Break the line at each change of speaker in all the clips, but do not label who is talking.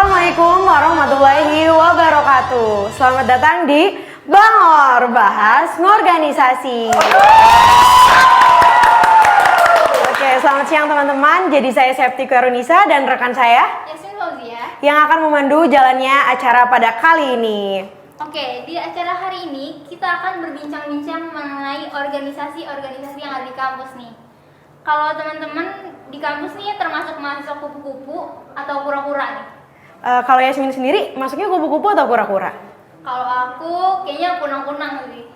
Assalamualaikum warahmatullahi wabarakatuh. Selamat datang di Bangor Bahas Ngorganisasi. Oke, selamat siang teman-teman. Jadi saya Septi Karunisa dan rekan saya
Yasin Fauzia
yang akan memandu jalannya acara pada kali ini.
Oke, di acara hari ini kita akan berbincang-bincang mengenai organisasi-organisasi yang ada di kampus nih. Kalau teman-teman di kampus nih termasuk mahasiswa kupu-kupu atau kura-kura nih?
Kalau Yasmin sendiri masuknya kupu-kupu atau kura-kura?
Kalau aku kayaknya kunang-kunang sih.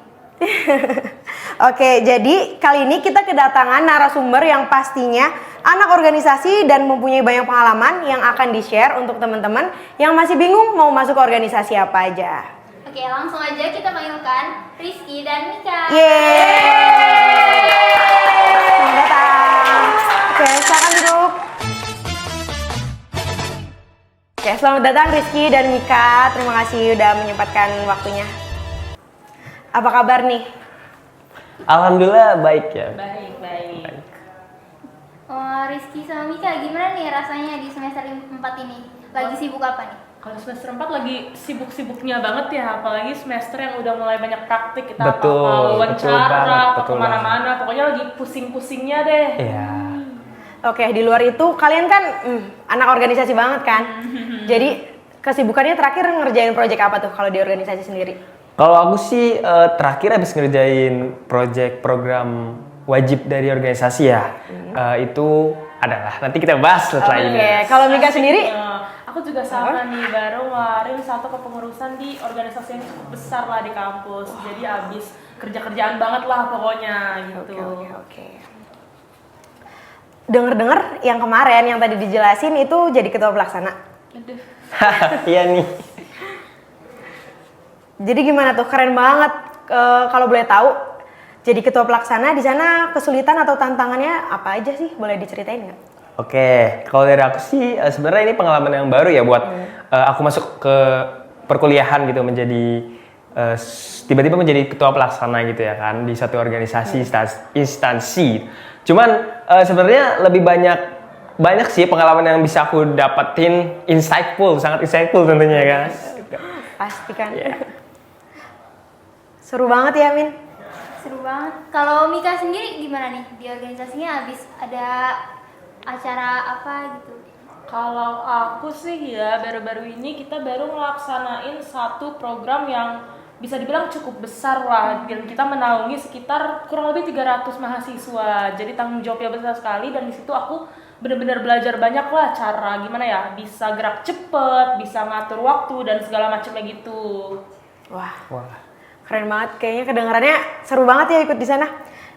Oke, jadi kali ini kita kedatangan narasumber yang pastinya anak organisasi dan mempunyai banyak pengalaman yang akan di-share untuk teman-teman yang masih bingung mau masuk organisasi apa aja.
Oke, langsung aja kita panggilkan Rizky dan Mika.
Yeay! Selamat datang. Oke, silakan duduk. Oke, selamat datang Rizky dan Mika. Terima kasih udah menyempatkan waktunya. Apa kabar nih?
Alhamdulillah baik ya.
Baik. Rizky sama Mika, gimana nih rasanya di semester 4 ini? Lagi sibuk apa nih?
Kalau semester 4 lagi sibuk-sibuknya banget ya, apalagi semester yang udah mulai banyak praktik, kita
Betul,
apa
betul
wawancara,
banget,
apa
betul
kemana-mana, pokoknya lagi pusing-pusingnya deh.
Iya.
Oke, di luar itu kalian kan anak organisasi banget kan? Jadi kesibukannya terakhir ngerjain proyek apa tuh kalau di organisasi sendiri?
Kalau aku sih terakhir habis ngerjain project program wajib dari organisasi ya. Itu adalah nanti kita bahas setelah ini.
Oke, kalau Mika sendiri?
Aku juga sama nih, baru ngeluarin satu kepengurusan di organisasi yang cukup besar lah di kampus. Jadi abis kerja-kerjaan banget lah pokoknya gitu.
Oke. Dengar-dengar yang kemarin yang tadi dijelasin itu jadi ketua pelaksana.
Aduh.
Iya nih.
Jadi gimana tuh? Keren banget. Kalau boleh tahu, jadi ketua pelaksana di sana kesulitan atau tantangannya apa aja sih? Boleh diceritain nggak?
Oke, kalau dari aku sih sebenarnya ini pengalaman yang baru ya buat aku masuk ke perkuliahan gitu menjadi tiba-tiba menjadi ketua pelaksana gitu ya kan di satu organisasi instansi. Cuman sebenarnya lebih banyak sih pengalaman yang bisa aku dapetin sangat insightful tentunya kan.
Pasti kan.
Yeah.
Seru banget ya, Min.
Seru banget. Kalau Mika sendiri gimana nih? Di organisasinya habis ada acara apa gitu?
Kalau aku sih ya baru-baru ini kita baru ngelaksanain satu program yang bisa dibilang cukup besar lah, dan kita menaungi sekitar kurang lebih 300 mahasiswa. Jadi tanggung jawabnya besar sekali, dan di situ aku benar-benar belajar banyak lah cara gimana ya bisa gerak cepet, bisa ngatur waktu dan segala macamnya gitu.
Wah, keren banget. Kayaknya kedengarannya seru banget ya ikut di sana.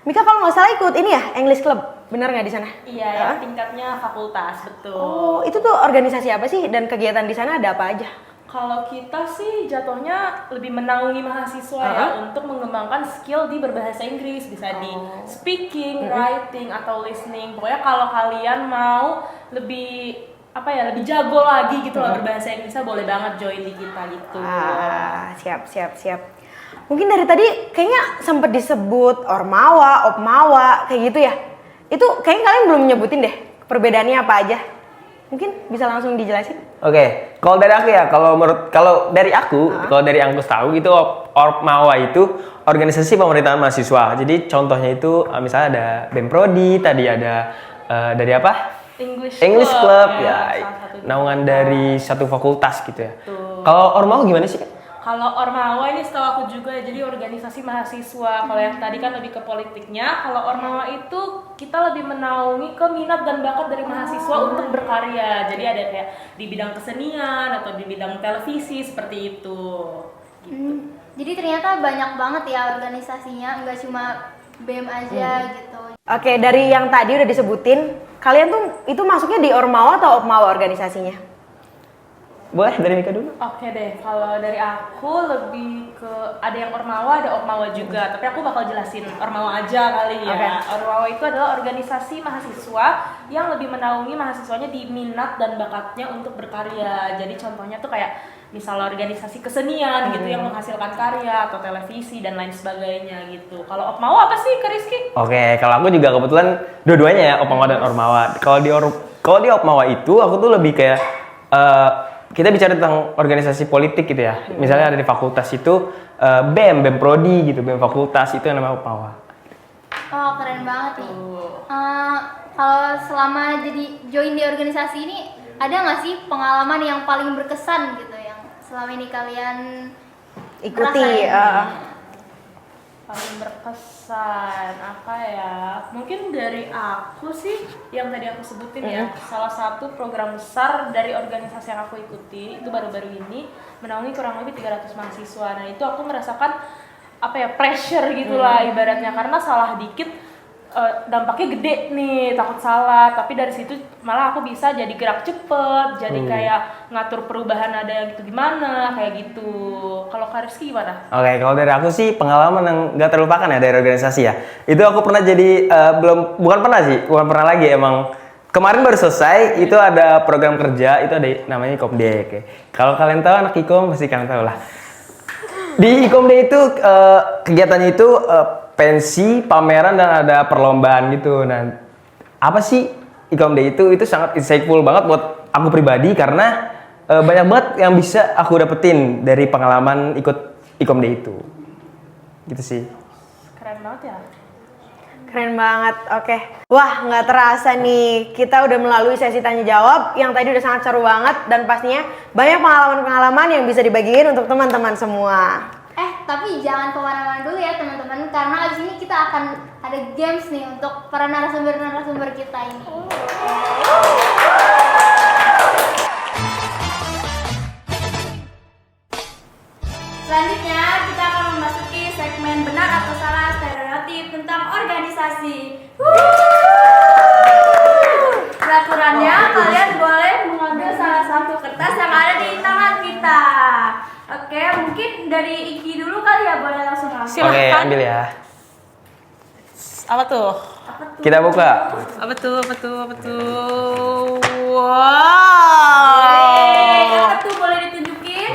Mika kalau nggak salah ikut ini ya, English Club, bener nggak di sana?
Iya, ya, tingkatnya fakultas, betul.
Oh, itu tuh organisasi apa sih dan kegiatan di sana ada apa aja?
Kalau kita sih jatuhnya lebih menaungi mahasiswa ya untuk mengembangkan skill di berbahasa Inggris, bisa di speaking, writing atau listening. Pokoknya kalau kalian mau lebih lebih jago lagi gitu lah berbahasa Inggrisnya, boleh banget join di kita gitu.
Siap. Mungkin dari tadi kayaknya sempat disebut ormawa, opmawa, kayak gitu ya. Itu kayaknya kalian belum nyebutin deh perbedaannya apa aja. Mungkin bisa langsung dijelasin.
Oke, kalau dari aku ya, kalau dari yang aku tahu itu Ormawa itu organisasi pemerintahan mahasiswa. Jadi contohnya itu misalnya ada BEM Prodi, tadi ada dari apa? English Club ya, naungan dari satu fakultas gitu ya. Kalau Ormawa gimana sih?
Kalau Ormawa ini setahu aku juga ya, jadi organisasi mahasiswa. Kalau yang tadi kan lebih ke politiknya. Kalau Ormawa itu kita lebih menaungi ke minat dan bakat dari mahasiswa untuk berkarya. Jadi ada kayak di bidang kesenian atau di bidang televisi seperti itu.
Jadi ternyata banyak banget ya organisasinya, nggak cuma BEM aja gitu.
Oke, dari yang tadi udah disebutin, kalian tuh itu masuknya di ormawa atau opmawa organisasinya?
Boleh dari Mika dulu.
Oke deh, kalau dari aku lebih ke ada yang Ormawa, ada Opmawa juga. Tapi aku bakal jelasin Ormawa aja kali ya. Ormawa itu adalah organisasi mahasiswa yang lebih menaungi mahasiswanya di minat dan bakatnya untuk berkarya. Jadi contohnya tuh kayak misalnya organisasi kesenian gitu yang menghasilkan karya atau televisi dan lain sebagainya gitu. Kalau Opmawa apa sih, Kak Rizky?
Oke, kalau aku juga kebetulan dua-duanya ya, Opmawa dan Ormawa. Kalau di Opmawa itu aku tuh lebih kayak kita bicara tentang organisasi politik gitu ya. Misalnya ada di fakultas itu BEM Prodi gitu, BEM fakultas itu yang namanya Opmawa.
Oh, keren banget nih. Kalau selama jadi join di organisasi ini, ada nggak sih pengalaman yang paling berkesan gitu yang selama ini kalian
Ikuti.
rasain?
Paling berkesan apa ya? Mungkin dari aku sih yang tadi aku sebutin ya, salah satu program besar dari organisasi yang aku ikuti itu baru-baru ini menaungi kurang lebih 300 mahasiswa. Nah itu aku merasakan apa ya, pressure gitulah ibaratnya, karena salah dikit dampaknya gede nih, takut salah. Tapi dari situ malah aku bisa jadi gerak cepet, jadi kayak ngatur perubahan ada yang gitu gimana, kayak gitu. Kalau Kak Rizky gimana?
Oke, kalau dari aku sih pengalaman yang gak terlupakan ya dari organisasi ya. Itu aku pernah jadi, bukan pernah lagi emang. Kemarin baru selesai, itu ada program kerja, itu ada namanya Ikomdek. Kalau kalian tahu anak Ikom pasti kalian tahu lah. Di Ikomdek itu kegiatannya itu pensi, pameran, dan ada perlombaan gitu. Nah, apa sih Ikomdek itu? Itu sangat insightful banget buat aku pribadi karena banyak banget yang bisa aku dapetin dari pengalaman ikut Ikomdek itu. Gitu sih.
Keren banget ya.
Keren banget, oke. Wah, nggak terasa nih, kita udah melalui sesi tanya jawab yang tadi udah sangat seru banget dan pastinya banyak pengalaman-pengalaman yang bisa dibagiin untuk teman-teman semua.
Tapi jangan kemana-mana dulu ya teman-teman, karena abis ini kita akan ada games nih untuk para narasumber kita ini.
Selanjutnya kita akan memasuki segmen benar atau salah stereotip tentang organisasi. Peraturannya, kalian boleh mengambil salah satu kertas yang ada di tangan kita. Oke, mungkin dari Iki dulu kali ya, boleh langsung ambil.
Oke, ambil ya.
Apa tuh?
Kita buka.
Apa tuh?
Apa tuh, boleh ditunjukin?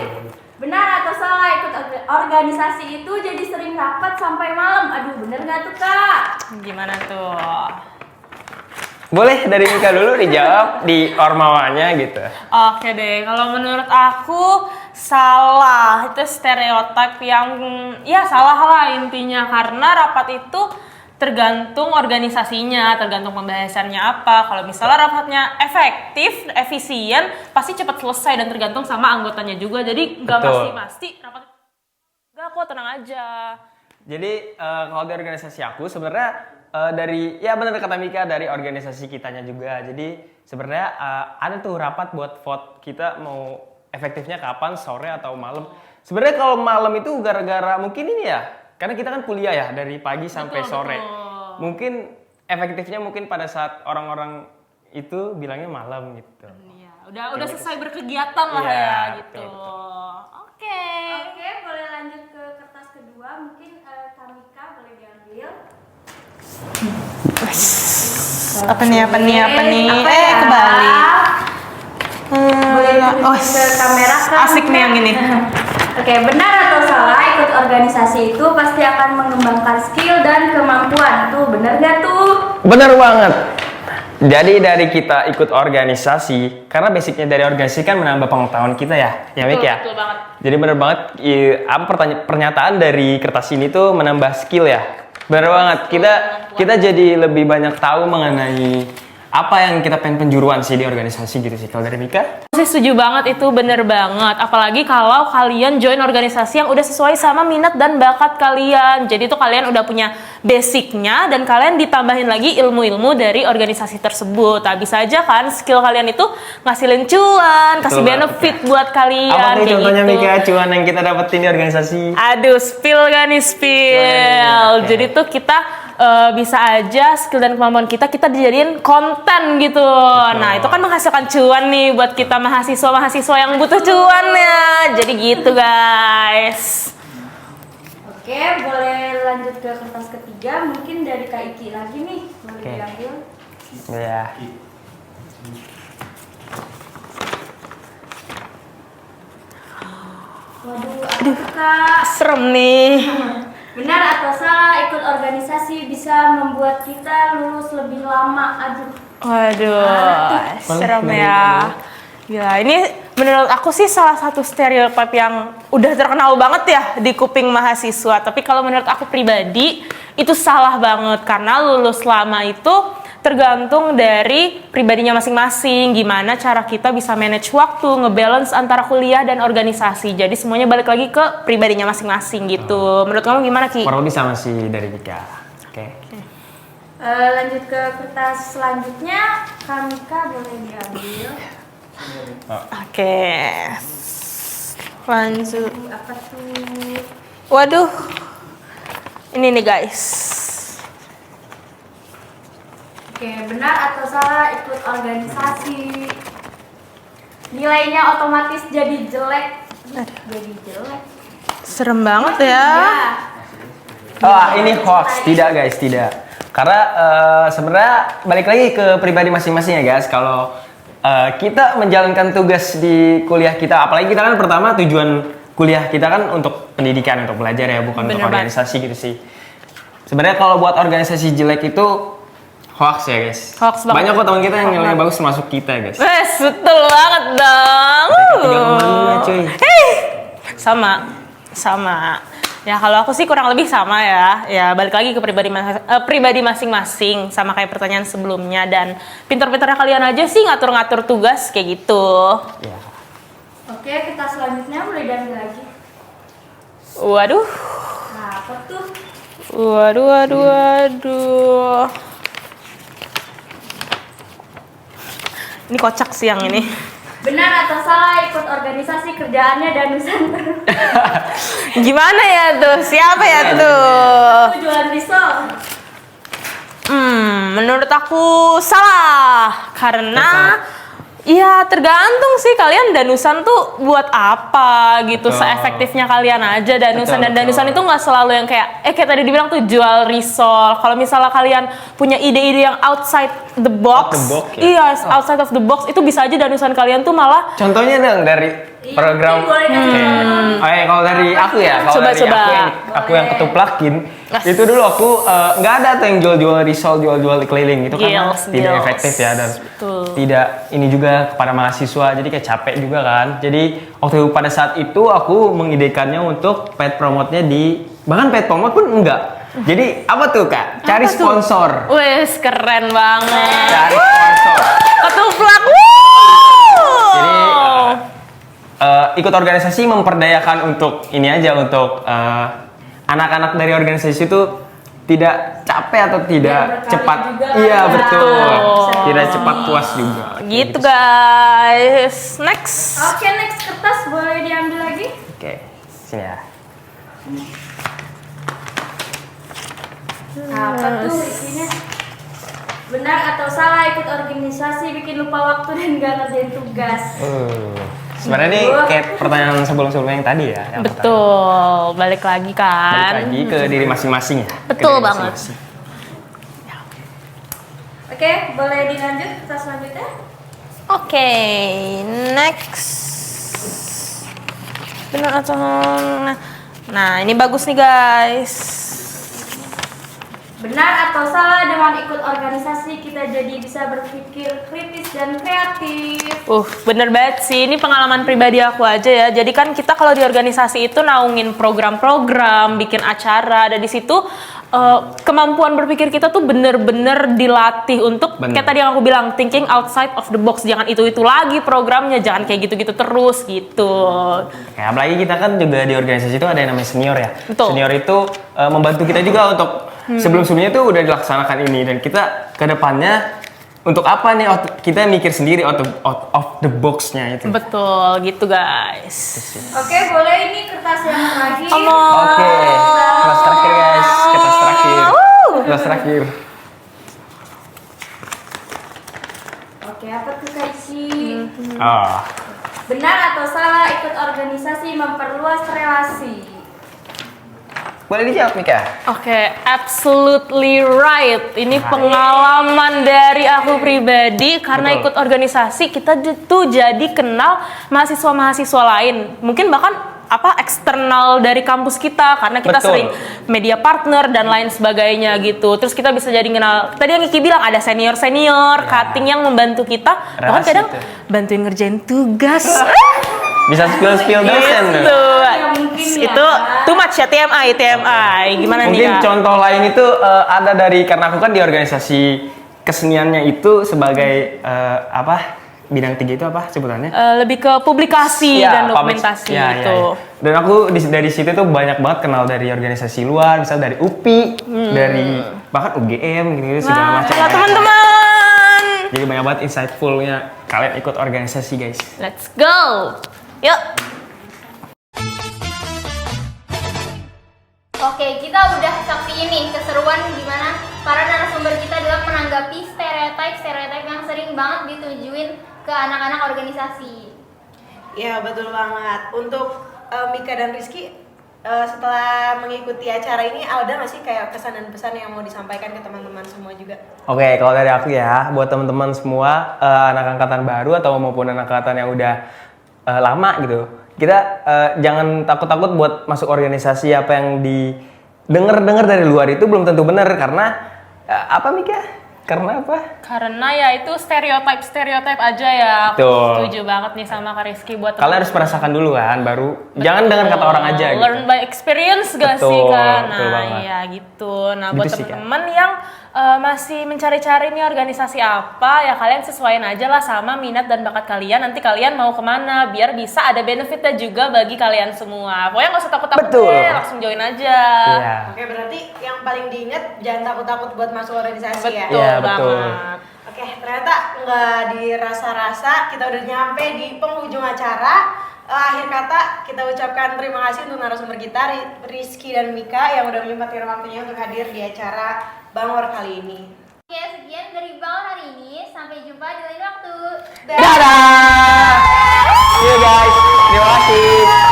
Benar atau salah ikut organisasi itu jadi sering rapat sampai malam? Aduh, bener nggak tuh Kak?
Gimana tuh?
Boleh dari Mika dulu dijawab di ormawanya gitu.
Oke deh, kalau menurut aku salah. Itu stereotip yang ya salah lah intinya, karena rapat itu tergantung organisasinya, tergantung pembahasannya apa. Kalau misalnya rapatnya efektif, efisien, pasti cepat selesai dan tergantung sama anggotanya juga. Jadi nggak pasti rapat. Nggak, kok tenang aja.
Jadi kalau di organisasi aku sebenarnya dari, ya benar kata Mika, dari organisasi kitanya juga. Jadi sebenarnya ada tuh rapat buat vote kita mau efektifnya kapan, sore atau malam. Sebenarnya kalau malam itu gara-gara mungkin ini ya, karena kita kan kuliah ya dari pagi sampai sore. Mungkin efektifnya mungkin pada saat orang-orang itu bilangnya malam gitu.
Iya, udah selesai berkegiatan lah
Iya,
ya gitu.
betul.
Oke.
Oke, boleh lanjut ke kertas kedua. Mungkin Kamika boleh diambil.
Apa nih? Kembali.
Boleh ditunjukin ke kamera Kak.
Asik nih yang ini.
Oke, benar atau salah ikut organisasi itu pasti akan mengembangkan skill dan kemampuan. Tuh, bener gak tuh?
Bener banget. Jadi dari kita ikut organisasi, karena basicnya dari organisasi kan menambah pengetahuan kita ya, Mik ya.
Betul banget.
Jadi bener banget, apa pernyataan dari kertas ini tuh menambah skill ya. Bener banget. Kita jadi lebih banyak tahu mengenai apa yang kita pengen penjuruan sih di organisasi gitu sih. Kalau dari Mika?
Saya setuju banget, itu bener banget. Apalagi kalau kalian join organisasi yang udah sesuai sama minat dan bakat kalian. Jadi tuh kalian udah punya basicnya dan kalian ditambahin lagi ilmu-ilmu dari organisasi tersebut. Nah, bisa aja kan skill kalian itu ngasilin cuan, kasih benefit buat kalian.
Apa nih
kayak
contohnya
gitu.
Mika, cuan yang kita dapetin di organisasi?
Aduh, spill gak nih spill. Jadi tuh kita bisa aja skill dan kemampuan kita dijadiin konten gitu. Nah, itu kan menghasilkan cuan nih buat kita mahasiswa yang butuh cuan ya. Jadi gitu guys.
Oke, boleh lanjut ke kertas ketiga. Mungkin dari Kak Iki lagi nih. Boleh
Oke.
diambil.
Ya.
Waduh, apa tuh Kak?
Serem nih.
Benar atau salah ikut organisasi bisa membuat kita lulus lebih lama? Aduh.
Waduh, serem ya. Gila, ini menurut aku sih salah satu stereotip yang udah terkenal banget ya di kuping mahasiswa. Tapi kalau menurut aku pribadi itu salah banget karena lulus lama itu tergantung dari pribadinya masing-masing. Gimana cara kita bisa manage waktu, ngebalance antara kuliah dan organisasi. Jadi semuanya balik lagi ke pribadinya masing-masing gitu. Menurut kamu gimana, Ki?
Kurang lebih sama sih dari Mika. Oke.
Lanjut ke kertas selanjutnya, Kamika boleh diambil.
Oke. Lanjut.
Apa tuh?
Waduh. Ini nih guys.
Oke, benar atau salah ikut organisasi? Nilainya otomatis jadi jelek. Jadi jelek.
Serem banget ya.
Wah, ini hoax. Tidak guys, tidak. Karena sebenarnya balik lagi ke pribadi masing-masing ya guys. Kalau kita menjalankan tugas di kuliah kita, apalagi kita kan pertama tujuan kuliah kita kan untuk pendidikan, untuk belajar ya, bukan
Bener
untuk
banget.
organisasi gitu sih. Sebenarnya kalau buat organisasi jelek itu hoax ya guys.
Hoax banget.
Banyak kok teman kita yang nilainya bagus termasuk kita guys.
Wes, betul banget dong.
3,5 cuy.
Sama. Ya kalau aku sih kurang lebih sama ya. Ya balik lagi ke pribadi masing-masing sama kayak pertanyaan sebelumnya dan pintar-pintarnya kalian aja sih ngatur-ngatur tugas kayak gitu.
Ya.
Oke, kertas selanjutnya boleh diambil lagi.
Waduh.
Nah, apa tuh?
Waduh. Ini kocak sih yang ini.
Benar atau salah ikut organisasi kerjaannya Danusan terus?
Gimana ya tuh? Siapa ya tuh?
Aku jualan pisau.
Menurut aku salah karena ya tergantung sih kalian danusan tuh buat apa gitu.
Betul.
Seefektifnya kalian aja danusan.
Betul,
Dan danusan
betul.
itu nggak selalu yang kayak kayak tadi dibilang tuh jual risol. Kalau misalnya kalian punya ide-ide yang outside the box,
Out the box, ya?
iya outside of the box, itu bisa aja danusan kalian tuh malah
Contohnya dong dari program.
Boleh kasih contoh.
Oh ya, kalau dari aku ya, kalau
Coba,
dari
coba.
aku yang ketuplakin, itu dulu aku nggak ada tuh yang jual-jual risol, jual-jual keliling itu kan
Gils,
tidak
gils.
efektif ya dan
Betul.
tidak ini juga kepada mahasiswa, jadi kayak capek juga kan. Jadi waktu pada saat itu aku mengidekannya untuk paid promote-nya bahkan paid promote pun enggak. Jadi apa tuh kak? Cari
Apa tuh?
sponsor.
wes keren banget.
Cari sponsor.
Ketuplak.
Jadi ikut organisasi memperdayakan untuk ini aja untuk anak-anak dari organisasi itu tidak capek atau tidak
berkarya
cepat.
juga
Iya
ya.
betul.
Betul.
Tidak cepat puas juga.
Gitu guys. Next.
Oke, next kertas boleh diambil lagi.
Oke, sini ya.
Apa tuh isinya? Benar atau salah ikut organisasi bikin lupa waktu dan gak ngerjain tugas?
Sebenarnya ini kayak pertanyaan sebelum-sebelumnya yang tadi ya. Yang
Betul. Balik lagi kan.
Balik lagi ke diri masing-masing ya. Ke
Betul
diri
banget.
masing-masing.
Oke, boleh dilanjut kertas selanjutnya?
Oke, next. Benar atau nah ini bagus nih guys.
Benar atau salah dengan ikut organisasi kita jadi bisa berpikir kritis dan kreatif?
Bener banget sih. Ini pengalaman pribadi aku aja ya. Jadi kan kita kalau di organisasi itu naungin program-program, bikin acara. Dan di situ kemampuan berpikir kita tuh bener-bener dilatih untuk
Bener.
kayak tadi yang aku bilang thinking outside of the box. Jangan itu lagi programnya, jangan kayak gitu-gitu terus gitu.
Kayak apalagi kita kan juga di organisasi itu ada yang namanya senior ya.
Betul.
Senior itu membantu kita juga untuk sebelum-sebelumnya itu udah dilaksanakan ini dan kita ke depannya untuk apa nih kita mikir sendiri out of the box-nya itu.
Betul gitu guys.
Oke, boleh ini kertas yang terakhir.
Oke, kelas terakhir guys, kelas terakhir. Kelas terakhir.
Oke, apa tuh Kak Isi?
Oh.
Benar atau salah ikut organisasi memperluas relasi?
Boleh dijawab Mika?
Oke, absolutely right. Ini pengalaman dari aku pribadi karena
Betul.
ikut organisasi kita tuh jadi kenal mahasiswa-mahasiswa lain. Mungkin bahkan eksternal dari kampus kita karena kita
Betul.
sering media partner dan lain sebagainya gitu. Terus kita bisa jadi kenal. Tadi yang Iki bilang ada senior cutting yang membantu kita. Bahkan
Relasi
kadang
itu.
bantuin ngerjain tugas.
Bisa spill dosen.
Gitu.
mungkin ya.
Itu too much ya TMI. Gimana
Mungkin
nih Kak?
contoh lain itu ada dari karena aku kan di organisasi keseniannya itu sebagai bidang 3 itu apa sebutannya?
Lebih ke publikasi
Iya,
dan dokumentasi
iya,
gitu.
iya. Dan aku dari situ tuh banyak banget kenal dari organisasi luar, misal dari UPI, dari bahkan UGM gitu segala macam.
Nah, teman-teman.
Jadi banyak banget insightful-nya kalian ikut organisasi guys.
Let's go. Yuk.
Oke, kita udah saksiin nih keseruan gimana para narasumber kita dalam menanggapi stereotip yang sering banget ditujuin ke anak-anak organisasi.
Iya betul banget. Untuk Mika dan Rizky setelah mengikuti acara ini ada nggak sih kayak pesan dan pesan yang mau disampaikan ke teman-teman semua juga?
Oke, kalau dari aku ya, buat teman-teman semua anak angkatan baru atau maupun anak angkatan yang udah lama gitu, kita jangan takut-takut buat masuk organisasi. Apa yang didengar dari luar itu belum tentu benar karena apa Mika? Karena apa?
Karena ya itu stereotip aja ya. Aku
Betul.
setuju banget nih sama Kak Rizky buat
Kalian harus merasakan dulu kan, baru jangan dengan kata orang aja gitu.
Learn by experience gak
Betul,
sih Kak?
betul
Nah
banget.
iya gitu. Nah
Gitu
buat
sih, Kak.
temen-temen yang masih mencari-cari nih organisasi apa, ya kalian sesuaiin aja lah sama minat dan bakat kalian. Nanti kalian mau kemana, biar bisa ada benefitnya juga bagi kalian semua. Pokoknya nggak usah takut-takut
Betul.
deh, langsung join aja.
Iya.
Oke berarti yang paling diingat jangan takut-takut buat masuk organisasi ya.
Betul
Iya, betul.
banget.
Oke, ternyata nggak dirasa-rasa kita udah nyampe di penghujung acara. Akhir kata kita ucapkan terima kasih untuk narasumber kita Rizky dan Mika yang udah menyempatkan waktunya untuk hadir di acara Bangor kali ini.
Oke, sekian dari Bangor hari ini. Sampai jumpa di lain waktu.
Dadah! See you guys. Terima kasih.